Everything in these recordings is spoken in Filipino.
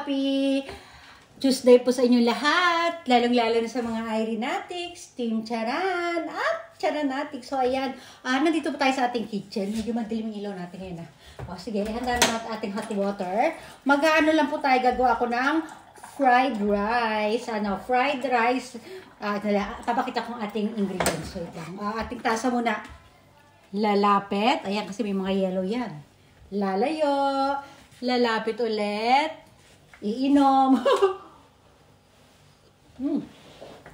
Happy Tuesday po sa inyong lahat. Lalong-lalo na sa mga Irenatics, Team Charan, at Charanatics. So, ayan. Nandito po tayo sa ating kitchen. Medyo madilim yung ilaw natin ngayon. O, sige. Ihanda natin ating hot water. Mag-ano lang po tayo. Gagawa ako ng fried rice. Fried rice. Papakita ko ang ating ingredients. So, ating tasa muna. Lalapit. Ayan, kasi may mga yellow yan. Lalayo. Lalapit ulit. Iinom.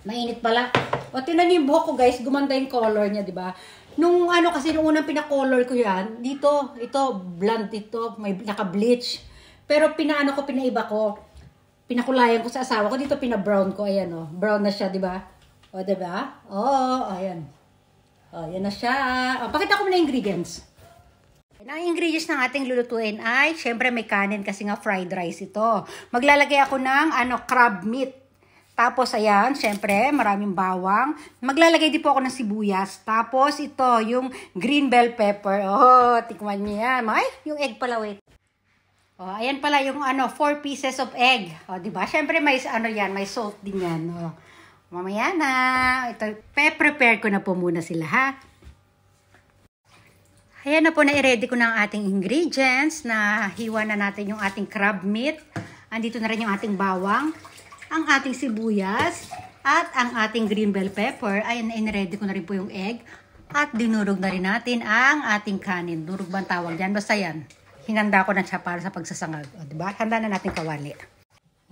Mainit pala. O, tinan niyo yung buhok ko, guys. Gumanda yung color niya, di ba? Nung kasi nung unang pina-color ko yan, dito, ito, blonde ito, may naka-bleach. Pero pinaiba ko. Pinakulayan ko sa asawa ko. Dito, pina-brown ko. Ayan, o. Brown na siya, di ba? O, di ba? O, ayan. O, yan na siya. O, pakita ko muna ingredients. Ang ingredients ng ating lulutuin ay, syempre may kanin kasi nga fried rice ito. Maglalagay ako ng crab meat. Tapos ayan, syempre maraming bawang. Maglalagay din po ako ng sibuyas. Tapos ito, yung green bell pepper. Oh, tikman niyo yan. Yung egg pala, wait. Oh, ayan pala yung 4 pieces of egg. Oh, di ba? Syempre may yan, may salt din yan. Oh. Mamaya na. Ito, prepare ko na po muna sila, ha. Ayan na po, na-ready ko na ang ating ingredients. Hiwa na natin yung ating crab meat. Andito na rin yung ating bawang, ang ating sibuyas, at ang ating green bell pepper. Ayan, na-ready ko na rin po yung egg. At dinurog na rin natin ang ating kanin. Durog ba ang tawag dyan? Basta yan. Hinanda ko na siya para sa pagsasangag. O, diba? Handa na natin kawali.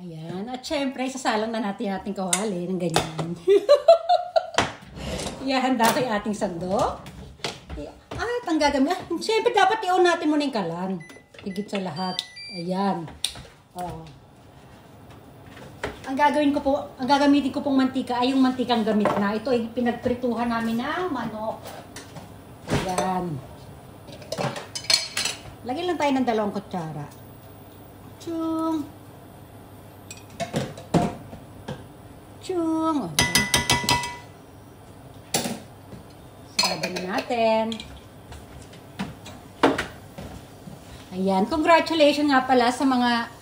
Ayan. At syempre, sasalang na natin ating kawali ng ganyan. Handa ko yung ating sandok. At ang gagamit, siyempre dapat i-on natin muna yung kalan. Higit sa lahat. Ayan. Oh. Ang gagamitin ko pong mantika ay yung mantikang gamit na. Ito ay pinagprituhan namin ng manok. Ayan. Lagyan lang tayo ng 2 kutsara. Tsyung. Tsyung. Okay. Sarado na natin. Ayan, congratulations nga pala sa mga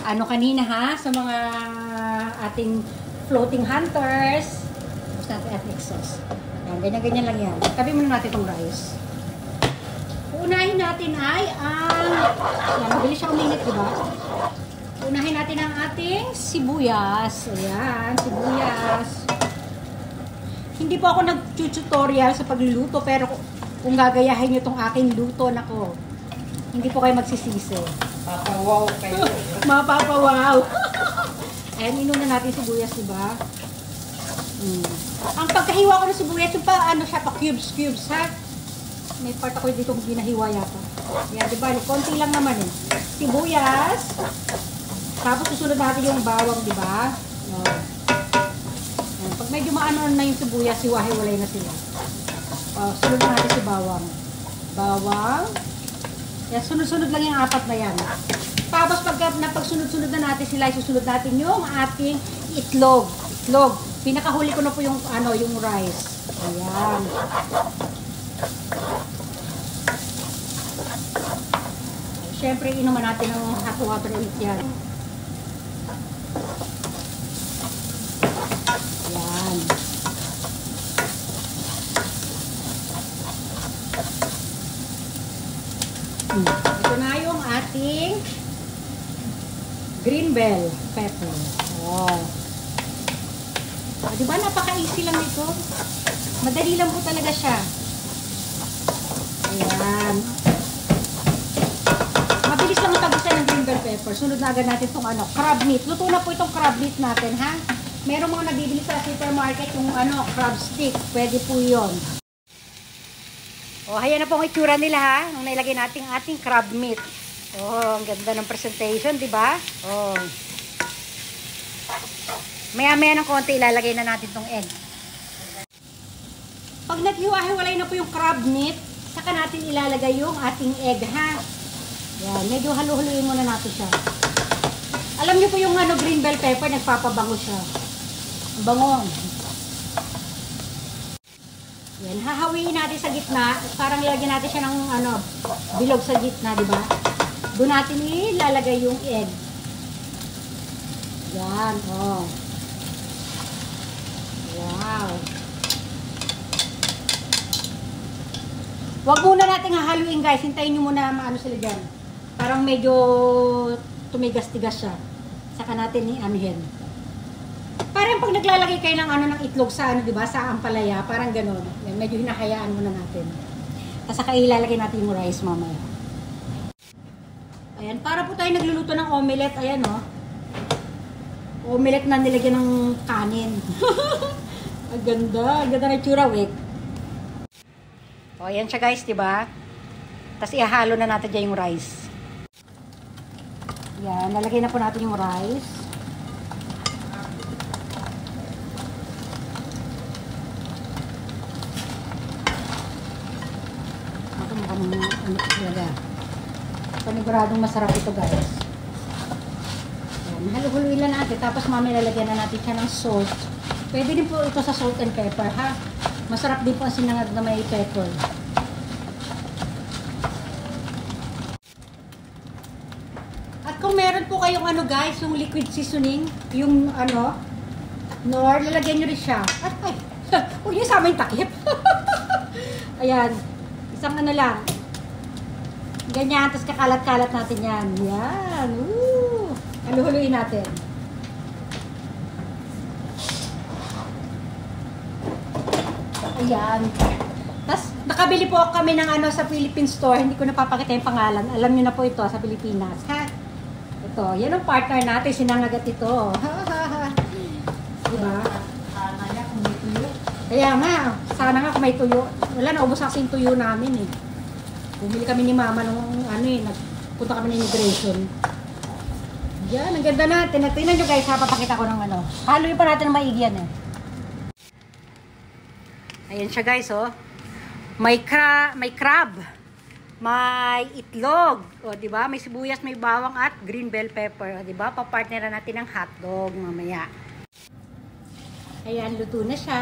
kanina ha, sa mga ating floating hunters. Tapos natin ethnic sauce. Ayan, ganyan-ganyan lang yan. Tabi muna natin itong rice. Unahin natin ay ayan, mabilis siya uminit, diba? Unahin natin ang ating sibuyas. Ayan, sibuyas. Hindi po ako nag-tutorial sa pagluluto, pero kung gagayahin nyo itong aking luto, nako, hindi po kayo magsisisi. Mapawaw kayo. Mapapawaw. Ayan, inuna natin sibuyas, diba? Ang pagkahiwa ko ng sibuyas, yung siya pa cubes, ha? May part ako dito kung ginahiwa yata. Ayan, diba? Konti lang naman eh. Sibuyas. Tapos susunod natin yung bawang, diba? Ayan. Pag medyo maano na yung sibuyas, hiwa-hiwalay na sila. Sunod natin si bawang. Bawang. Yan, sunod-sunod lang yung 4 na yan. Tapos pag napagsunod-sunod na natin sila, susunod natin yung ating itlog. Itlog. Pinakahuli ko na po yung yung rice. Ayan. Siyempre, inuman natin ng hot water ulit yan. Ayan. Ito na yung ating green bell pepper. Oh. Diba napaka-easy lang ito? Madali lang po talaga siya. Ayan. Mabilis lang itagusan ng green bell pepper. Sunod na agad natin itong crab meat. Luto na po itong crab meat natin, ha? Meron mga nabibili sa supermarket yung crab stick. Pwede po yun. Oh, ayan na po ang itsura nila, ha? Nung nailagay natin ating crab meat. Oh, ang ganda ng presentation, di ba? Oh. Maya-maya ng konti, ilalagay na natin tong egg. Pag naghiwa-hiwalay na po yung crab meat, saka natin ilalagay yung ating egg, ha? Yan, medyo halu-haluin muna natin siya. Alam niyo po yung green bell pepper, nagpapabango siya. Ang bango. Yan, hahawiin natin sa gitna. Parang lagyan natin siya ng bilog sa gitna, di ba? Doon natin ilalagay yung egg. Yan, oh. Wow. Wag muna natin hahaluin guys. Hintayin nyo muna maano sila dyan. Parang medyo tumigas-tigas siya. Saka natin i-anuhin. Parang pag naglalagay kayo ng ano ng itlog sa ano, 'di ba? Sa ampalaya, parang gano'n. Yan, medyo hinahayaan muna natin. Tapos saka ilalagay natin yung rice mamaya. Ayan, para po tayo nagluluto ng omelette. Ayan, oh. Omelette na nilagyan ng kanin. Ang ganda. Ang ganda na itsura, wait. O, ayan siya guys, 'di ba? Tapos ihahalo na natin dyan yung rice. Yan, lalagay na po natin yung rice. Ako mukhang ano po talaga. Paniguradong masarap ito guys. Yan, halu-huluin lang natin. Tapos mamaya lalagyan na natin siya ng salt. Pwede din po ito sa salt and pepper ha. Masarap din po ang sinangag na may pepper. Kung meron po kayong ano guys, yung liquid seasoning, yung ano, nor, lalagyan nyo rin siya. Ay, huwag nyo sama yung takip. Ayan, isang ano lang. Ganyan, tapos kakalat-kalat natin yan. Yan, woo! Halu-huluin natin. Ayan. Tapos, nakabili po kami ng ano sa Philippine store. Hindi ko napapakita yung pangalan. Alam nyo na po ito sa Pilipinas. Ha? Ito, yan ang partner natin, sinangagat ito. Diba? Sana nga kung may tuyo. Kaya nga, sana nga kung may tuyo. Wala, naubos kasi yung tuyo namin eh. Bumili kami ni mama nung ano eh, nagpunta kami ng immigration. Yan, ang ganda natin. Tingnan nyo guys, papakita ko ng ano. Haluin pa natin ng maigi yan eh. Ayan siya guys oh. May crab. May itlog, o di ba? May sibuyas, may bawang at green bell pepper, o di ba? Pa-partneran natin ng hotdog mamaya. Ayan, luto na siya.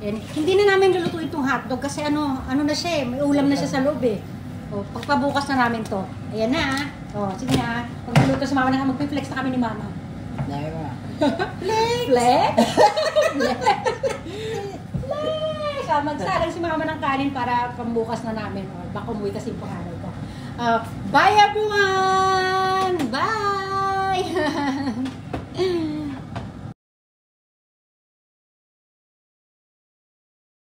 Ayan, hindi na namin lulutuin itong hotdog kasi ano na siya eh, may ulam na siya sa loob eh. O, pagpabukas na namin to. Ayan na. O, sige na. Pag-luto sa mama na, magpi-flex na kami ni mama. Flex! Flex! Magsalang si mama ng kanin para pambukas na namin. Or baka umuwi kasi yung pangalan ko. Bye everyone! Bye!